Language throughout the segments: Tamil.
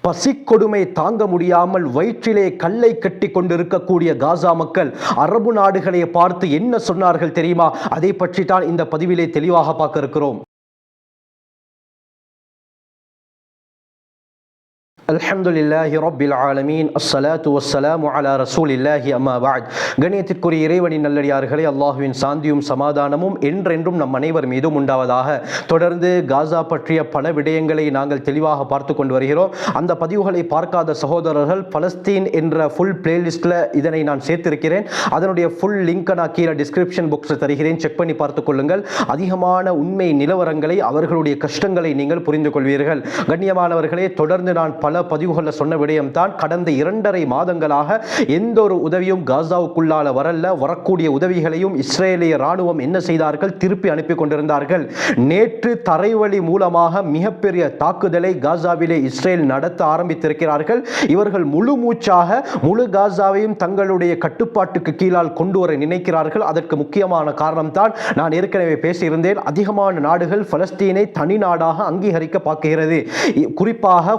பசிக்கொடுமை தாங்க முடியாமல் வயிற்றிலே கல்லை கட்டி கொண்டிருக்கக்கூடிய காசா மக்கள் அரபு நாடுகளை பார்த்து என்ன சொன்னார்கள் தெரியுமா? அதை பற்றி தான் இந்த பதிவிலே தெளிவாக பார்க்க இருக்கிறோம். அல்ஹம்துலில்லாஹி ரப்பில் ஆலமீன் அஸ்ஸலாத்து வஸ்ஸலாமு அலா ரசூலில்லாஹி அம்மா பஅத். கண்ணியத்திற்குரிய இறைவனின் நல்லடியார்களே, அல்லாஹ்வின் சாந்தியும் சமாதானமும் என்றென்றும் நம் அனைவர் மீதும் உண்டாவதாக. தொடர்ந்து காசா பற்றிய பல விடயங்களை நாங்கள் தெளிவாக பார்த்து கொண்டு வருகிறோம். அந்த பதிவுகளை பார்க்காத சகோதரர்கள் பலஸ்தீன் என்ற ஃபுல் பிளேலிஸ்டில் இதனை நான் சேர்த்திருக்கிறேன். அதனுடைய ஃபுல் லிங்கை நான் கீழே டிஸ்கிரிப்ஷன் பாக்ஸில் தருகிறேன், செக் பண்ணி பார்த்து கொள்ளுங்கள். அதிகமான உண்மை நிலவரங்களை, அவர்களுடைய கஷ்டங்களை நீங்கள் புரிந்து கொள்வீர்கள். கண்ணியமானவர்களே, தொடர்ந்து நான் பல பதிவுகளில் சொன்ன விடயம் தான், கடந்த 2.5 மாதங்களாக எந்த ஒரு உதவியும் காசாவுக்குள்ளால வரக்கூடிய உதவிகளையும் இஸ்ரேலிய ராணுவம் என்ன செய்தார்கள்? திருப்பி அனுப்பி கொண்டிருந்தார்கள். நேற்று தரைவழி மூலமாக மிகப்பெரிய தாக்குதலை காசாவிலே இஸ்ரேல் நடத்த ஆரம்பித்திருக்கிறார்கள். இவர்கள் முழு மூச்சாக முழு காசாவையும் தங்களுடைய கட்டுப்பாட்டுக்கு கீழால் கொண்டு வர நினைக்கிறார்கள். அதற்கு முக்கியமான காரணம் தான் நான் ஏற்கனவே பேசியிருந்தேன். அதிகமான நாடுகள் பலஸ்தீனை தனி நாடாக அங்கீகரிக்க பார்க்கிறது. குறிப்பாக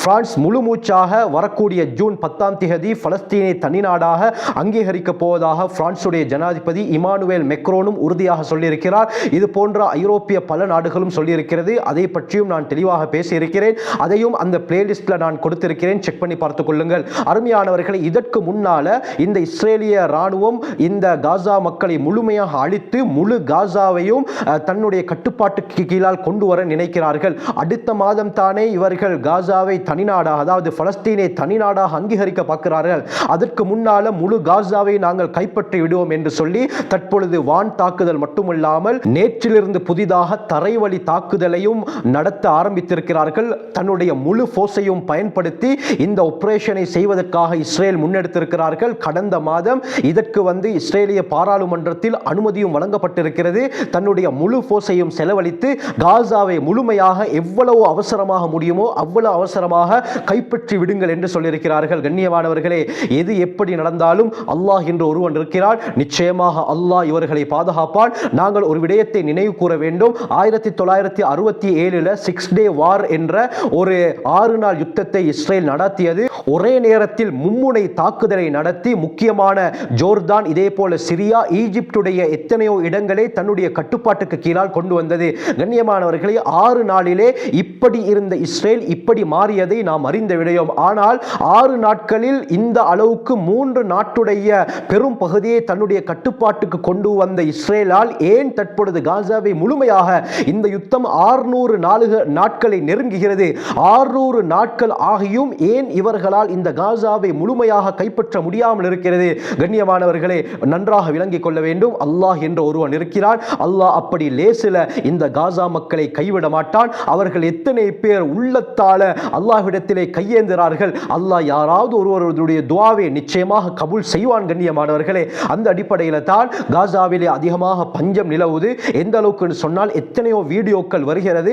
பிரான்ஸ் முழு மூச்சாக வரக்கூடிய ஜூன் 10ஆம் தேதி பலஸ்தீனை தனிநாடாக அங்கீகரிக்க போவதாக பிரான்சுடைய ஜனாதிபதி இமானுவேல் மெக்ரோனும் உறுதியாக சொல்லியிருக்கிறார். இது போன்ற ஐரோப்பிய பல நாடுகளும் சொல்லியிருக்கிறது. அதை பற்றியும் நான் தெளிவாக பேசியிருக்கிறேன். அதையும் அந்த பிளேலிஸ்ட்ல நான் கொடுத்திருக்கிறேன், செக் பண்ணி பார்த்துக் கொள்ளுங்கள். அருமையானவர்களை, இதற்கு முன்னால இந்த இஸ்ரேலிய ராணுவம் இந்த காசா மக்களை முழுமையாக அழித்து முழு காசாவையும் தன்னுடைய கட்டுப்பாட்டுக்கு கீழால் கொண்டு வர நினைக்கிறார்கள். அடுத்த மாதம் தானே இவர்கள் காசாவை தனிநாடாக, அதாவது பலஸ்தீனை தனிநாடாக அங்கீகரிக்க பார்க்கிறார்கள். அதற்கு முன்னால முழு காசாவை நாங்கள் கைப்பற்றி விடுவோம் என்று சொல்லி தற்பொழுது வான் தாக்குதல் மட்டுமில்லாமல் நேற்றிலிருந்து புதிதாக தரைவழி தாக்குதலையும் நடத்த ஆரம்பித்திருக்கிறார்கள். தன்னுடைய முழு போர்ஸையும் பயன்படுத்தி இந்த ஆபரேஷனை செய்வதற்காக இஸ்ரேல் முன்னெடுத்திருக்கிறார்கள். கடந்த மாதம் இதற்கு இஸ்ரேலிய பாராளுமன்றத்தில் அனுமதியும் வழங்கப்பட்டிருக்கிறது. தன்னுடைய முழு போர்ஸையும் செலவழித்து காசாவை முழுமையாக எவ்வளவு அவசரமாக முடியுமோ அவ்வளவு அவசரமாக கைப்பற்றி விடுங்கள் என்று சொல்லியிருக்கிறார்கள். கண்ணியமானவர்களே, எது எப்படி நடந்தாலும் அல்லாஹ் என்று ஒருவன் இருக்கிறார். நிச்சயமாக அல்லாஹ் இவர்களை பாதுகாப்பான். நாங்கள் ஒரு விடயத்தை நினைவு கூற வேண்டும். 1967 6 டே வார் என்ற ஒரு 6 நாள் யுத்தத்தை இஸ்ரேல் நடத்தியது. ஒரே நேரத்தில் மும்முனை தாக்குதலை நடத்தி முக்கியமான ஜோர்தான், இதே போல சிரியா, ஈஜிப்டுடைய எத்தனையோ இடங்களை தன்னுடைய கட்டுப்பாட்டுக்கு கீழால் கொண்டு வந்தது. கண்ணியமானவர்களே, 6 நாளிலே இப்படி இருந்த இஸ்ரேல் இப்படி மாறியதை நாம் அறிந்த விடயம். ஆனால் 6 நாட்களில் இந்த அளவுக்கு 3 நாட்டுடைய பெரும் பகுதியை தன்னுடைய கட்டுப்பாட்டுக்கு கொண்டு வந்த இஸ்ரேலால் ஏன் தற்பொழுது காசாவை முழுமையாக, இந்த யுத்தம் 600 நாட்களை நெருங்குகிறது, 600 நாட்கள் ஆகியும் ஏன் இவர்களால் இந்த காசாவை முழுமையாக கைப்பற்ற முடியாமல் இருக்கிறது? கண்ணியமானவர்களே, நன்றாக விளங்கிக் கொள்ள வேண்டும். அல்லாஹ் என்ற ஒருவன் இருக்கிறான். அல்லாஹ் அப்படி லேசில இந்த காசா மக்களை கைவிட மாட்டான். அவர்கள் எத்தனை பேர் உள்ளத்தால அல்லாஹ்விடத்திலே கையேந்திரார்கள். அல்லாஹ் யாராவது ஒருவருடைய துஆவை நிச்சயமாக கபூல் செய்வான். கண்ணியமானவர்களே, அந்த அடிப்படையில் தான் காசாவிலே அதிகமாக பஞ்சம் நிலவுது. எந்த அளவுக்கு சொன்னால் எத்தனையோ வீடியோக்கள் வருகிறது.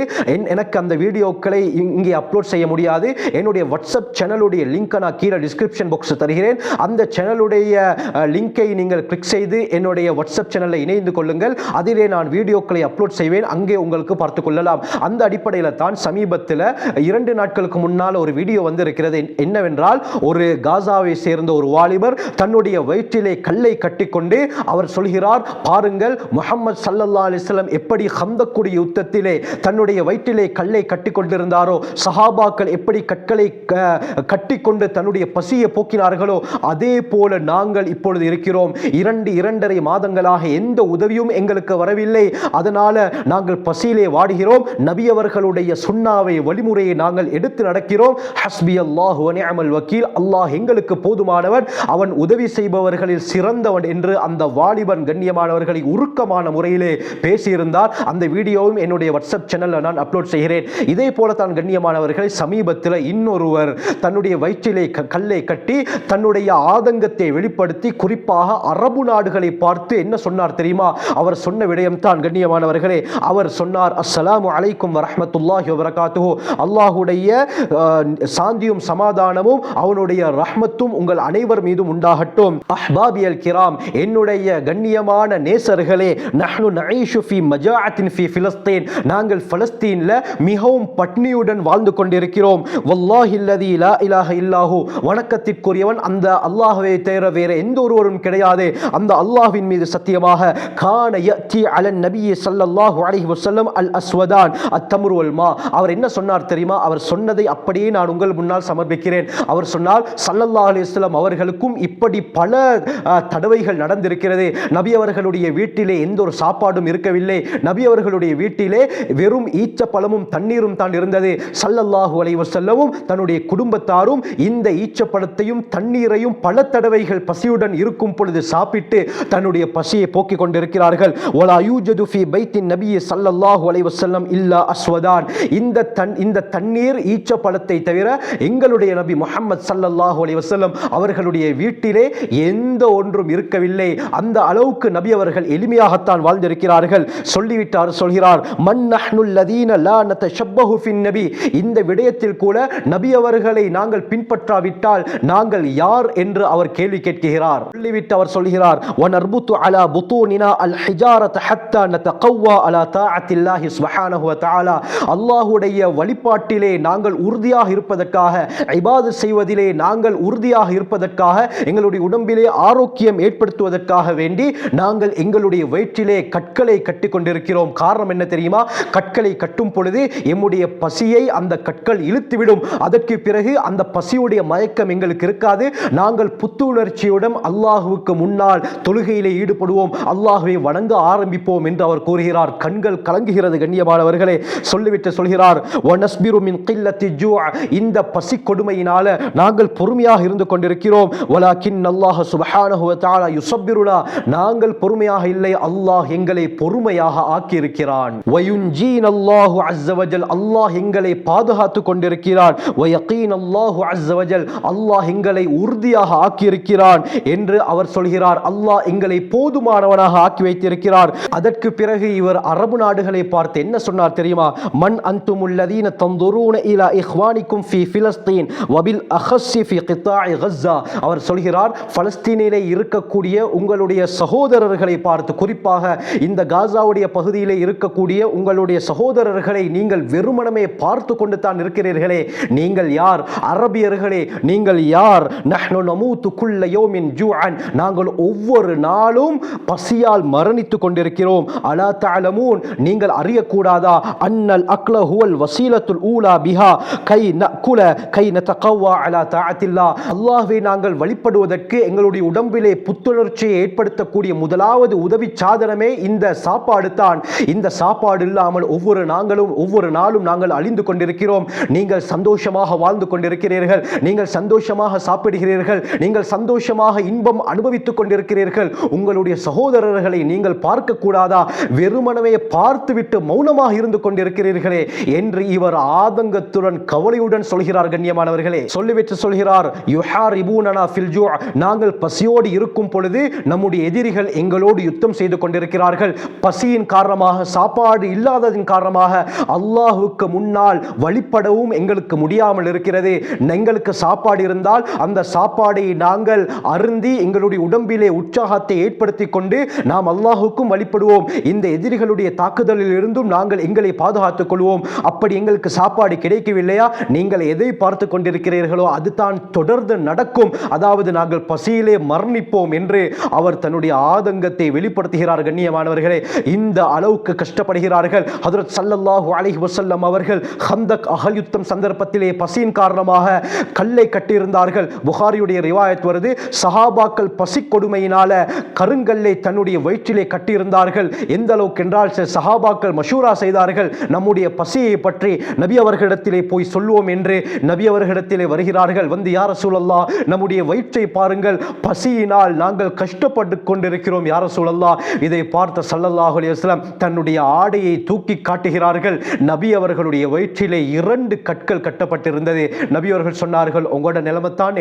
எனக்கு அந்த வீடியோக்களை இங்கே அப்லோட் செய்ய முடியாது. என்னுடைய வாட்ஸ்அப் சேனலுடைய லிங்கை நான் கீழே டிஸ்கிரிப்ஷன் பாக்ஸ் தருகிறேன். அந்த சேனலுடைய லிங்கை நீங்கள் கிளிக் செய்து என்னுடைய வாட்ஸ்அப் சேனலில் இணைந்து கொள்ளுங்கள். அதிலே நான் வீடியோக்களை அப்லோட் செய்வேன். அங்கே உங்களுக்கு பார்த்துக் கொள்ளலாம். அந்த அடிப்படையில் தான் சமீபத்தில் 2 நாட்களுக்கு முன்னால் ஒரு வீடியோ வந்திருக்கிறது. என்னவென்றால், ஒரு காசாவை சேர்ந்த ஒரு வாலிபர் தன்னுடைய வயிற்றிலே கல்லை கட்டிக்கொண்டு அவர் சொல்கிறார், பாருங்கள் முஹம்மது ஸல்லல்லாஹு அலைஹி வஸல்லம் எப்படி ஹந்தக்குடைய யுத்தத்திலே தன்னுடைய வயிற்றிலே கல்லை கட்டிக்கொண்டிருந்தாரோ, சஹாபாக்கள் எப்படி கற்களை கட்டிக்கொண்டு தன்னுடைய பசியை போக்கினார்களோ, அதே போல நாங்கள் இப்பொழுது இருக்கிறோம். 2.5 மாதங்களாக எந்த உதவியும் எங்களுக்கு வரவில்லை. அதனால நாங்கள் பசியிலே வாடுகிறோம். நபி அவர்களுடைய சுன்னாவை, வழிமுறையை நாங்கள் எடுத்து நடக்கிறோம். ஹஸ்பி அல்லாஹு வ நிஅமல் வக்கீல், அல்லாஹ் எங்களுக்கு போதுமானவன், அவன் உதவி செய்பவர்களில் சிறந்தவன் என்று அந்த வாலிபன் கண்ணியமானவர்களை உருக்கமான முறையிலே பேசியிருந்தார். அந்த வீடியோவும் என்னுடைய வாட்ஸ்அப் சேனலில் நான் அப்லோட் செய்கிறேன். இதே போல தான் கண்ணியமானவர்களை சமீபத்தில் இன்னொருவர் தன்னுடைய வயிற்றிலே கல்லை கட்டி தன்னுடைய ஆதங்கத்தை வெளிப்படுத்தி குறிப்பாக அரபு நாடுகளை பார்த்து என்ன சொன்னார் தெரியுமா? அவர் சொன்ன விடயம் தான் கண்ணியமானவர்களே, அவர் சொன்னார், அஸ்ஸலாமு அலைக்கும் வரஹ்மத்துல்லாஹி வபரகாத்துஹு, அல்லாஹ்வுடைய சாந்தியும் சமாதானமும் அவனுடைய ரஹ்மத்தும் உங்கள் அனைவர் மீதும் உண்டாகட்டும். அஹ்பாபியல் கிராம், என்னுடைய கண்ணியமான நேசர்களே, நஹ்னு நஈஷு ஃபீ மஜாஅத்தின் ஃபீ ஃபிலஸ்தீன், நாங்கள் பலஸ்தீன்ல மிகவும் பட்னியுடன் வாழ்ந்து கொண்டிருக்கிறோம். வல்லாஹில்லதி லா இலாஹ இல்லாஹு, வணக்கத்திற்குரியவன் அந்த அல்லாஹ்வை தவிர வேற எந்த ஒருவரும் கிடையாது, அந்த அல்லாஹ்வின் மீது சத்தியமாக. கான யத்தி அலன் நபி ஸல்லல்லாஹு அலைஹி வஸல்லம் அல் அஸ்வதான் அத்தம்ரு வல் மா, அவர் என்ன சொன்னார் தெரியுமா? அவர் சொன்னதை அப்படியே நான் உங்கள் முன்னால் சமர்ப்பிக்கிறேன். அவர் சொன்னால் ஸல்லல்லாஹு அலைஹி வஸல்லம் அவர்களுக்கும் இப்படி பல தடவைகள் நடந்திருக்கிறது. நபி அவர்களுடைய வீட்டிலே எந்த ஒரு சாப்பாடும் இருக்கவில்லை. நபி அவர்களுடைய வீட்டிலே வெறும் ஈச்ச பழமும் தண்ணீரும் தான் இருந்தது. ஸல்லல்லாஹு அலைஹி வஸல்லமும் தன்னுடைய குடும்பத்தாரும் இந்த ஈச்சப்பழத்தையும் தண்ணீரையும் பல தடவைகள் பசியுடன் இருக்கும் பொழுது சாப்பிட்டு தன்னுடைய பசியை போக்கிக் கொண்டிருக்கிறார்கள். வலா யூஜது ஃபீ பைத்தின் நபி ஸல்லல்லாஹு அலைஹி வஸல்லம் இல்லா அஸ்வதான், இந்த தண்ணீர் ஈச்சப்பழத்தை தவிர எங்களுடைய நபி முஹம்மது ஸல்லல்லாஹு அலைஹி வஸல்லம் அவர்களுடைய வீட்டிலே எந்த ஒன்றும் இருக்கவில்லை. அந்த அளவுக்கு நபி அவர்கள் எளிமையாகத்தான் வாழ்ந்திருக்கிறார்கள். சொல்லிவிட்டார், சொல்கிறார், மன் நஹ்னுல் லதீன லா நதஷப்பஹு ஃபின் நபி, இந்த விடயத்தில் கூட நபி அவர்களை நாங்கள் பின்பற்றாவிட்டால் நாங்கள் யார் என்று அவர் கேள்வி கேட்கிறார். சொல்லிவிட்டு அவர் சொல்கிறார், வனர்புது அலா புதூனினா அல் ஹிஜாரத ஹத்தா நதகவ்வா அலா தாஅத்தில்லாஹி சுப்ஹானஹு வ தஆலா, அல்லாஹ்வுடைய வழிபாட்டிலே நாங்கள் உறுதியாக இருப்பதற்காக, இபாதத் செய்வதிலே நாங்கள் உறுதியாக இருப்பதற்காக, எங்களுடைய உடம்பிலே ஆரோக்கியம் ஏற்படுத்துவதற்காக வேண்டி நாங்கள் எங்களுடைய வயிற்றிலே கற்களை கட்டிக் கொண்டிருக்கிறோம். காரணம் என்ன தெரியுமா? கற்களை கட்டும் பொழுது எம்முடைய பசியை அந்த கற்கள் இழுத்துவிடும். அதற்கு பிறகு அந்த பசியுடைய மயக்கம் எங்களுக்கு இருக்காது. நாங்கள் புத்துணர்ச்சியுடன் அல்லாஹுவுக்கு முன்னால் தொழுகையிலே ஈடுபடுவோம், அல்லாஹுவை வணங்க ஆரம்பிப்போம் என்று அவர் கூறுகிறார். கண்கள் கலங்குகிறது கண்ணியமானவர்களே. சொல்லிவிட்டு சொல்கிறார், வனஸ்பிரு மின் கில்லத்தி ஜூ, இந்த பசி கொடுமையினால நாங்கள் பொறுமையாக இருந்து கொண்டிருக்கிறோம். வலாக்கின் அல்லாஹ் சுப்ஹானஹு வ தஆலா யுஸப்பிருனா, நாங்கள் பொறுமையாக இல்லை, அல்லாஹ் எங்களை பொறுமையாக ஆக்கி இருக்கிறான். வயுன்ஜீன் அல்லாஹு அஸ்ஸ வஜல், அல்லாஹ் எங்களை பாதுகாத்து கொண்டிருக்கிறான். வயகீன் அல்லாஹு அஸ்ஸ வஜல், அல்லாஹ் எங்களை உறுதியாக ஆக்கி இருக்கிறான் என்று அவர் சொல்கிறார். அல்லாஹ் எங்களை போதுமானவனாக ஆக்கி வைத்திருக்கிறார். அதற்கு பிறகு இவர் அரபு நாடுகளை பார்த்து என்ன சொன்னார் தெரியுமா? மன் அன்துமுல் லதீன தன்துரூன இலா இஹ்வானிக்கும் ஃபீ ஃபிலஸ்தீன் வபில் அஹஸ்ஸி ஃபீ கித்தாஇ கஸ்ஸா, அவர் சொல்கிறார், பலஸ்தீனிலே இருக்கக்கூடிய உங்களுடைய சகோதரர்களை பார்த்து, குறிப்பாக இந்த காசாவுடைய பகுதியிலே இருக்கக்கூடிய உங்களுடைய சகோதரர்களை நீங்கள் வெறுமனமே பார்த்து கொண்டு தான் இருக்கிறீர்களே, நீங்கள் யார்? அரபியர்களே, நீங்கள் யார்? நஹ்னு நமூது குல்ல யௌமின் ஜூஅன், நாங்கள் ஒவ்வொரு நாளும் பசியால் மரணித்துக் கொண்டிருக்கிறோம். அலா தஅலமூன், நீங்கள் அறியக்கூடாதா? அன்னல் அக்ல ஹுவல் வசீலத்துல் ஊலா பிஹா கை நகுல கை நதகவ்வா அலா தஆத்தில்லாஹ், அல்லாஹ்வை நாங்கள் வழிபடுவதற்கு எங்களுடைய உடம்பிலே புத்துணர்ச்சியை ஏற்படுத்தக்கூடிய முதலாவது உதவி சாதனமே இந்த சாப்பாடு தான். இந்த சாப்பாடு இல்லாமல் ஒவ்வொரு நாளும் நாங்கள் அழிந்து கொண்டிருக்கிறோம். நீங்கள் சந்தோஷமாக வாழ்ந்து கொண்டிருக்கிறீர்கள், நீங்கள் சந்தோஷமாக சாப்பிடுகிறீர்கள், நீங்கள் சந்தோஷமாக இன்பம் அனுபவித்துக் கொண்டிருக்கிறீர்கள். உங்களுடைய சகோதரர்களை நீங்கள் பார்க்க கூடாதா? வெறுமனவே பார்த்துவிட்டு மௌனமாக இருந்து கொண்டிருக்கிறீர்களே என்று இவர் ஆதங்கத்துடன் கவலையுடன் சொல்கிறார். கண்ணியமானவர்களே, சொல்லிவிட்டு சொல்கிறார், யுஹாரிபூனனா ஃபில் ஜூ, நாங்கள் பசியோடு இருக்கும் பொழுது நம்முடைய எதிரிகள் எங்களோடு யுத்தம் செய்து கொண்டிருக்கிறார்கள். பசியின் காரணமாக, சாப்பாடு இல்லாததின் காரணமாக அல்லாஹுக்கு முன்னால் வழிபடவும் எங்களுக்கு முடியாமல் இருக்கிறது. எங்களுக்கு சாப்பாடு இருந்தால் அந்த சாப்பாடை நாங்கள் அருந்தி எங்களுடைய உடம்பிலே உற்சாகத்தை ஏற்படுத்தி கொண்டு நாம் அல்லாஹுக்கும் வழிபடுவோம். இந்த எதிரிகளுடைய தாக்குதலில் இருந்தும் நாங்கள் எங்களை பாதுகாத்துக் கொள்வோம். அப்படி எங்களுக்கு சாப்பாடு கிடைக்கவில்லையா, நீங்கள் எதை பார்த்து கொண்டிருக்கிறீர்களோ அதுதான் தொடர்ந்து நடக்கும், அதாவது நாங்கள் பசியிலே மரணிப்போம் என்று அவர் தன்னுடைய ஆதங்கத்தை வெளிப்படுத்துகிறார். கண்ணியமானவர்களே, இந்த அளவுக்கு கஷ்டப்படுகிறார்கள். ஹஜ்ரத் ஸல்லல்லாஹு அலைஹி வஸல்லம் அவர்கள் ஹந்தக் அகல் யுத்தம் சந்தர்ப்பத்திலே பசியின் காரணமாக கல்லை கட்டியிருந்தார்கள். புகாரியுடைய ரிவாயத் வருது, சஹாபாக்கள் பசி கொடுமையினால கருங்கல்லை தன்னுடைய வயிற்றிலே கட்டியிருந்தார்கள். எந்த அளவுக்கு என்றால் சஹாபாக்கள் மஷூரா செய்தார்கள், நம்முடைய பசியை பற்றி நபி அவர்களிடத்திலே போய் சொல்வோம் என்று. நபி அவர்களிடத்திலே வருகிறார்கள், வந்து யா ரசூலல்லாஹ், நம்முடைய வயிற்றை பாருங்கள், பசியினால் நாங்கள் கஷ்டப்பட்டு கொண்டிருக்கிறோம் யா ரசூலல்லாஹ். இதை பார்த்த ஸல்லல்லாஹு அலைஹி வஸல்லம் தன்னுடைய ஆடையை தூக்கி காட்டுகிறார்கள். நபி அவர்களுடைய வயிற்றிலே 2 கற்கள் கட்டப்பட்டிருந்தது. நபி அவர்கள் சொன்னார்கள், உங்களோட நிலைமைத்தான்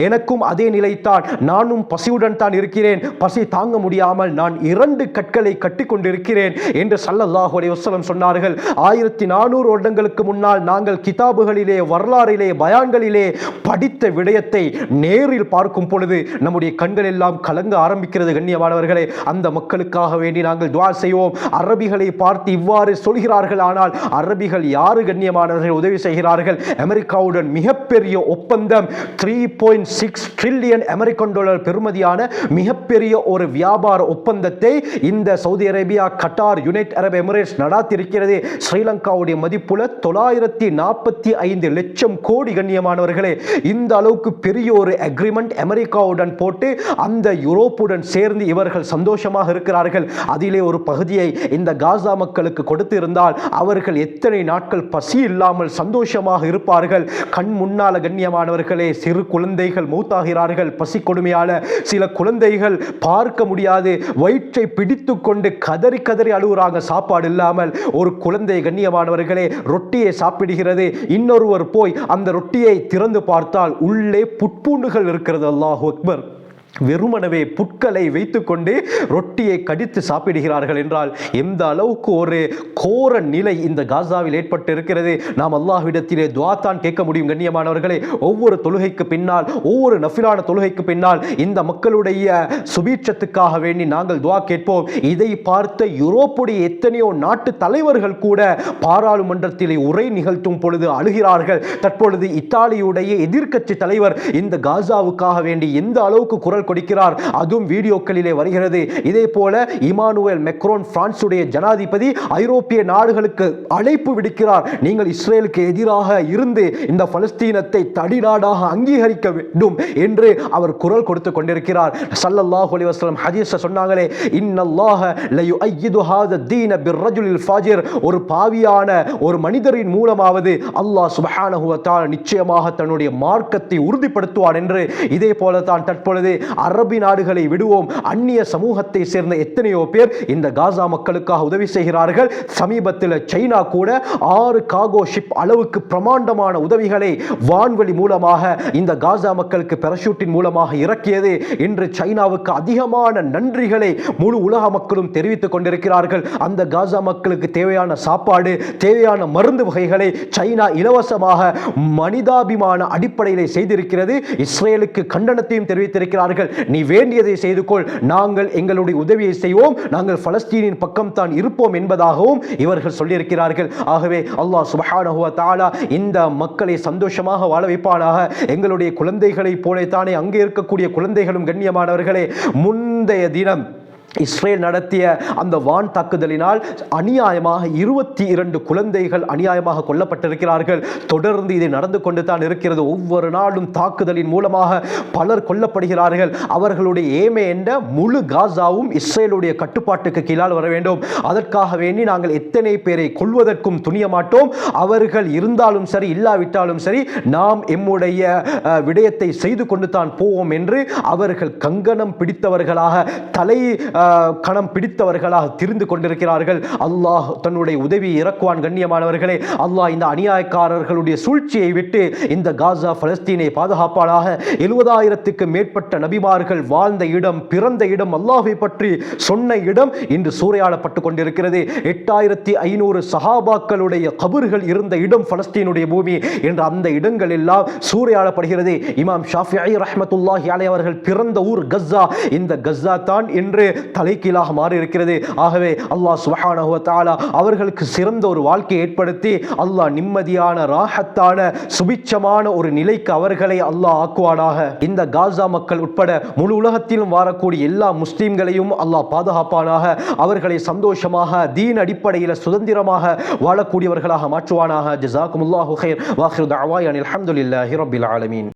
எனக்கும் அதே நிலைத்தான், நானும் பசியுடன் தான் இருக்கிறேன், பசி தாங்க முடியாமல் நான் 2 கற்களை கட்டி கொண்டிருக்கிறேன் என்று ஸல்லல்லாஹு அலைஹி வஸல்லம் சொன்னார்கள். 1400 வருடங்களுக்கு முன்னால் நாங்கள் கிதாபுகளிலே, வரலாறிலே, பயான்களிலே படித்த விடயத்தை நேரில் பார்க்கும் பொழுது நம்முடைய கண்கள் எல்லாம் கலங்க ஆரம்பிக்கிறது. கண்ணியமானவர்களே, அந்த மக்களுக்காக வேண்டி நாங்கள் துஆ செய்வோம். அரபிகளை பார்த்து இவ்வாறு சொல்கிறார்கள். ஆனால் அரபிகள் யாரு கண்ணியமானவர்கள் உதவி செய்கிறார்கள்? அமெரிக்காவுடன் மிகப்பெரிய ஒப்பந்தம், 3.6 ட்ரில்லியன் அமெரிக்கன் டாலர் பெறுமதியான மிகப்பெரிய ஒரு வியாபார ஒப்பந்தத்தை இந்த சவுதி அரேபியா, கட்டார், யுனைடெட் அரபு எமிரேட்ஸ் நடாத்திருக்கிறது. ஸ்ரீலங்காவுடைய மதிப்புல 945 லட்சம் கோடி. கண்ணியமானவர்களே, இந்த அளவுக்கு பெரிய ஒரு அக்ரிமெண்ட் அமெரிக்காவுடன் போட்டு அந்த யூரோப்புடன் சேர்ந்து இவர்கள் சந்தோஷமாக இருக்கிறார்கள். அதிலே ஒரு பகுதியை இந்த காசா மக்களுக்கு கொடுத்து இருந்தால் அவர்கள் எத்தனை நாட்கள் பசி இல்லாமல் சந்தோஷமாக இருப்பார்கள். கண் முன்னால கண்ணியமானவர்களே சிறு குழந்தைகள் மௌத்தாகிறார்கள். பசி கொடுமையால சில குழந்தைகள் பார்க்க முடியாது, வயிற்றை பிடித்து கொண்டு கதறி கதறி அழுகுறாங்க. சாப்பாடு இல்லாமல் ஒரு குழந்தை கண்ணியமானவர்களே ரொட்டியை சாப்பிடுகிறது. இன்னொருவர் போய் அந்த ரொட்டியை திறந்து பார்த்தால் உள்ளே புட்பூண்டுகள் இருக்கிறது. அல்லாஹு அக்பர். வெறுமனவே புட்களை வைத்துக்கொண்டு ரொட்டியை கடித்து சாப்பிடுகிறார்கள் என்றால் எந்த அளவுக்கு ஒரு கோர நிலை இந்த காசாவில் ஏற்பட்டு இருக்கிறது. நாம் அல்லாஹ்விடத்திலே துஆ தான் கேட்க முடியும். கண்ணியமானவர்களே, ஒவ்வொரு தொழுகைக்கு பின்னால், ஒவ்வொரு நஃபிலான தொழுகைக்கு பின்னால் இந்த மக்களுடைய சுபீட்சத்துக்காக வேண்டி நாங்கள் துஆ கேட்போம். இதை பார்த்த யூரோப்புடைய எத்தனையோ நாட்டு தலைவர்கள் கூட பாராளுமன்றத்திலே உரை நிகழ்த்தும் பொழுது அழுகிறார்கள். தற்பொழுது இத்தாலியுடைய எதிர்க்கட்சி தலைவர் இந்த காசாவுக்காக வேண்டி எந்த அளவுக்கு குரல் கொடுக்கிறார், அதுவும் வீடியோக்களிலே வருகிறது. இதே போல இமானுவேல் மேக்ரோன், பிரான்சுடைய ஜனாதிபதி, ஐரோப்பிய நாடுகளுக்கு அழைப்பு விடுக்கிறார். நீங்கள் இஸ்ரேலுக்கு எதிராக இருந்து இந்த பலஸ்தீனத்தை தனிநாடாக அங்கீகரிக்க வேண்டும் என்று அவர் குரல் கொடுத்து கொண்டிருக்கிறார். ஸல்லல்லாஹு அலைஹி வஸல்லம் ஹதீஸ் சொன்னாங்களே, இன்னல்லாஹ லயுஅய்யிது ஹாத தீன பிர்ரஜுலில் ஃபாஜிர். ஒரு பாவியான ஒரு மனிதரின் மூலமாவது அல்லாஹ் சுப்ஹானஹு வ தஆலா நிச்சயமாக தன்னுடைய மார்க்கத்தை உறுதிப்படுத்துவார் என்று. இதே போல தான் தற்பொழுது அரபி நாடுகளை விடுவோம், அந்நிய சமூகத்தை சேர்ந்த எத்தனையோ பேர் இந்த காசா மக்களுக்காக உதவி செய்கிறார்கள். சமீபத்தில் சைனா கூட 6 காகோ ஷிப் அளவுக்கு பிரமாண்டமான உதவிகளை வான்வழி மூலமாக இந்த காசா மக்களுக்கு பாராசூட்டின் மூலமாக இறக்கியது. இன்று சைனாவுக்கு அதிகமான நன்றிகளை முழு உலக மக்களும் தெரிவித்துக் கொண்டிருக்கிறார்கள். அந்த காசா மக்களுக்கு தேவையான சாப்பாடு, தேவையான மருந்து வகைகளை சைனா இலவசமாக மனிதாபிமான அடிப்படையிலே செய்திருக்கிறது. இஸ்ரேலுக்கு கண்டனத்தையும் தெரிவித்திருக்கிறார்கள். நீ வேண்டியதை செய்து கொள், நாங்கள் எங்களுடைய உதவியை செய்வோம், நாங்கள் பலஸ்தீனின் பக்கம் தான் இருப்போம் என்பதாகவும் இவர்கள் சொல்லியிருக்கிறார்கள். ஆகவே அல்லாஹ் சுப்ஹானஹு வ தஆலா இந்த மக்களை சந்தோஷமாக வாழ வைப்பானாக. எங்களுடைய குழந்தைகளை போலத்தானே அங்கே இருக்கக்கூடிய குழந்தைகளும் கண்ணியமானவர்களே, முந்தைய தினம் இஸ்ரேல் நடத்திய அந்த வான் தாக்குதலினால் அநியாயமாக 22 குழந்தைகள் அநியாயமாக கொல்லப்பட்டிருக்கிறார்கள். தொடர்ந்து இது நடந்து கொண்டு தான் இருக்கிறது. ஒவ்வொரு நாளும் தாக்குதலின் மூலமாக பலர் கொல்லப்படுகிறார்கள். அவர்களுடைய ஏமே என்ற முழு காசாவும் இஸ்ரேலுடைய கட்டுப்பாட்டுக்கு கீழால் வர வேண்டும். அதற்காக வேண்டி நாங்கள் எத்தனை பேரை கொல்வதற்கும் துணிய மாட்டோம். அவர்கள் இருந்தாலும் சரி, இல்லாவிட்டாலும் சரி, நாம் எம்முடைய விடயத்தை செய்து கொண்டு தான் போவோம் என்று அவர்கள் கங்கணம் பிடித்தவர்களாக, தலை கணம் பிடித்தவர்களாக திரிந்து கொண்டிருக்கிறார்கள். அல்லாஹ் தன்னுடைய உதவி இறக்குவான். கண்ணியமானவர்களே, அல்லாஹ் இந்த அநியாயக்காரர்களுடைய சூழ்ச்சியை விட்டு இந்த காசா பலஸ்தீனை பாதுகாப்பானாக. 70,000க்கு மேற்பட்ட நபிமார்கள் வாழ்ந்த இடம், பிறந்த இடம், அல்லாஹ்வை பற்றி சொன்ன இடம் இன்று சூறையாடப்பட்டு கொண்டிருக்கிறது. 8500 சஹாபாக்களுடைய கபர்கள் இருந்த இடம் பலஸ்தீனுடைய பூமி என்ற அந்த இடங்கள் எல்லாம் சூறையாடப்படுகிறது. இமாம் ஷாஃபிஈ ரஹ்மத்துல்லாஹி அலைஹி அவர்கள் பிறந்த ஊர் கஸ்ஸா. இந்த கஸ்ஸா தான் இன்று தலைகீழாக மாறி இருக்கிறது. ஆகவே அல்லாஹ் சுப்ஹானஹு வ தஆலா அவர்களுக்கு சிறந்த ஒரு வாழ்க்கையை ஏற்படுத்தி அல்லாஹ் நிம்மதியான, ராஹத்தான, சுபிட்சமான ஒரு நிலைக்கு அவர்களை அல்லாஹ் ஆக்குவானாக. இந்த காசா மக்கள் உட்பட முழு உலகத்திலும் வாழக்கூடிய எல்லா முஸ்லிம்களையும் அல்லாஹ் பாதுகாப்பானாக. அவர்களை சந்தோஷமாக தீன் அடிப்படையில் சுதந்திரமாக வாழக்கூடியவர்களாக மாற்றுவானாக. ஜஸாக்குமுல்லாஹு கைர். வாஹிரு தஅவானா அல்ஹம்துலில்லாஹி ரப்பில் ஆலமீன்.